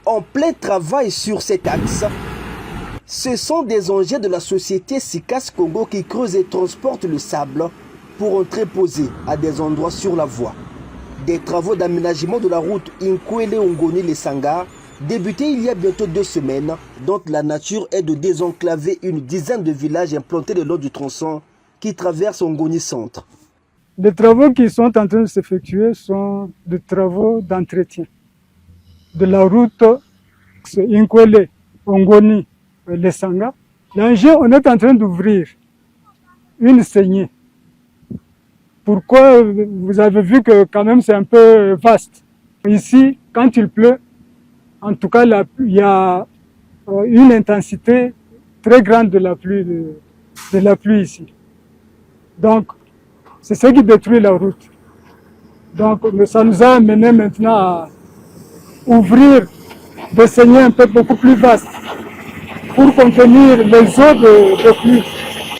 en plein travail sur cet axe. Ce sont des engins de la société Sicas Congo qui creusent et transportent le sable pour entreposer à des endroits sur la voie. Des travaux d'aménagement de la route Inkwele-Ongoni-Lesanga débutés il y a bientôt 2 semaines, dont la nature est de désenclaver une dizaine de villages implantés le long du tronçon qui traverse Ongoni Centre. Les travaux qui sont en train de s'effectuer sont des travaux d'entretien de la route Inkwele-Ongoni-Lesanga. L'engin, on est en train d'ouvrir une saignée. Pourquoi? Vous avez vu que quand même c'est un peu vaste. Ici, quand il pleut, en tout cas, il y a une intensité très grande de la pluie ici. Donc, c'est ce qui détruit la route. Donc, ça nous a amené maintenant à ouvrir des saignées un peu beaucoup plus vastes pour contenir les eaux de pluie.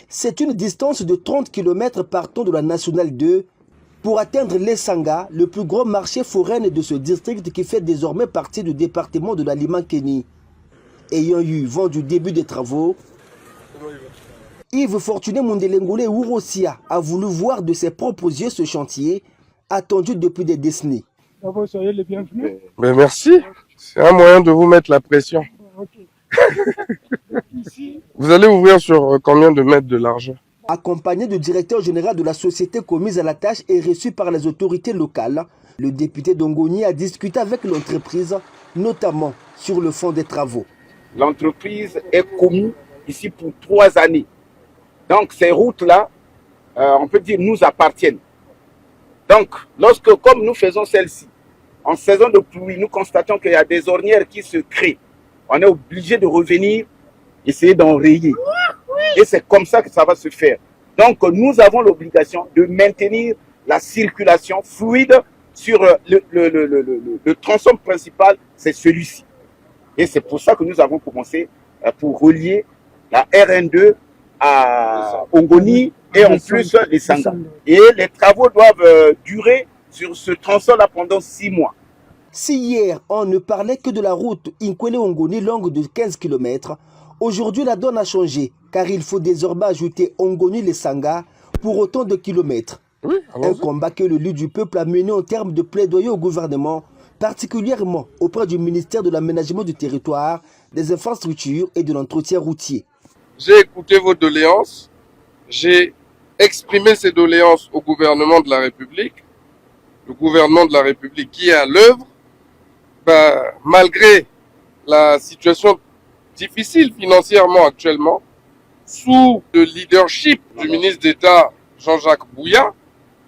C'est une distance de 30 km partant de la Nationale 2 pour atteindre Lesanga, le plus gros marché forain de ce district qui fait désormais partie du département de la Limankeni. Ayant eu vent du début des travaux, Yves Fortuné Mondelengole Ourosia a voulu voir de ses propres yeux ce chantier, attendu depuis des décennies. D'abord, soyez les bienvenus. Ben merci, c'est un moyen de vous mettre la pression. Okay. Vous allez ouvrir sur combien de mètres de largeur? Accompagné du directeur général de la société commise à la tâche et reçu par les autorités locales, le député d'Ongoni a discuté avec l'entreprise, notamment sur le fond des travaux. L'entreprise est commise ici pour 3 années. Donc ces routes-là, on peut dire, nous appartiennent. Donc, comme nous faisons celle-ci, en saison de pluie, nous constatons qu'il y a des ornières qui se créent. On est obligé de revenir, essayer d'enrayer. Et c'est comme ça que ça va se faire. Donc, nous avons l'obligation de maintenir la circulation fluide sur le tronçon principal, c'est celui-ci. Et c'est pour ça que nous avons commencé pour relier la RN2 à Ongoni et en plus les Sanga. Et les travaux doivent durer sur ce tronçon-là pendant 6 mois. Si hier on ne parlait que de la route Inkwele-Ongoni longue de 15 km, aujourd'hui la donne a changé car il faut désormais ajouter Ongoni-Lesanga pour autant de kilomètres. Oui, un combat que le leader du peuple a mené en termes de plaidoyer au gouvernement, particulièrement auprès du ministère de l'Aménagement du Territoire, des Infrastructures et de l'Entretien routier. J'ai écouté vos doléances, j'ai exprimé ces doléances au gouvernement de la République, le gouvernement de la République qui est à l'œuvre, malgré la situation difficile financièrement actuellement, sous le leadership du ministre d'État Jean-Jacques Bouya,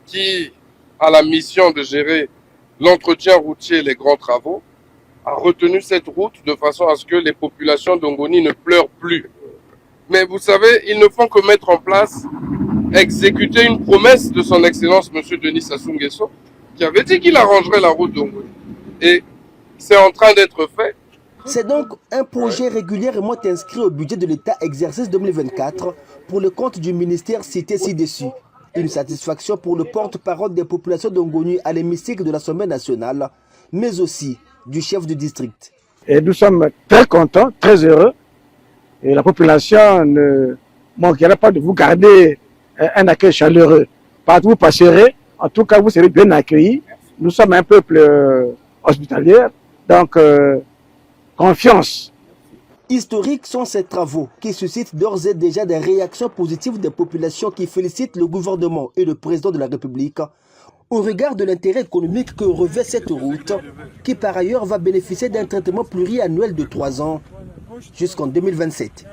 qui a la mission de gérer l'entretien routier et les grands travaux, a retenu cette route de façon à ce que les populations d'Ongoni ne pleurent plus. Mais vous savez, ils ne font que mettre en place, exécuter une promesse de son Excellence M. Denis Sassou Nguesso, qui avait dit qu'il arrangerait la route d'Ongoni. Et c'est en train d'être fait. C'est donc un projet régulièrement inscrit au budget de l'État exercice 2024 pour le compte du ministère cité ci-dessus. Une satisfaction pour le porte-parole des populations d'Ongoni à l'hémicycle de l'Assemblée nationale, mais aussi du chef du district. Et nous sommes très contents, très heureux. Et la population ne manquera pas de vous garder un accueil chaleureux. Partout où vous passerez, en tout cas, vous serez bien accueillis. Nous sommes un peuple hospitalier, donc confiance. Historiques sont ces travaux qui suscitent d'ores et déjà des réactions positives des populations qui félicitent le gouvernement et le président de la République au regard de l'intérêt économique que revêt cette route qui par ailleurs va bénéficier d'un traitement pluriannuel de 3 ans jusqu'en 2027.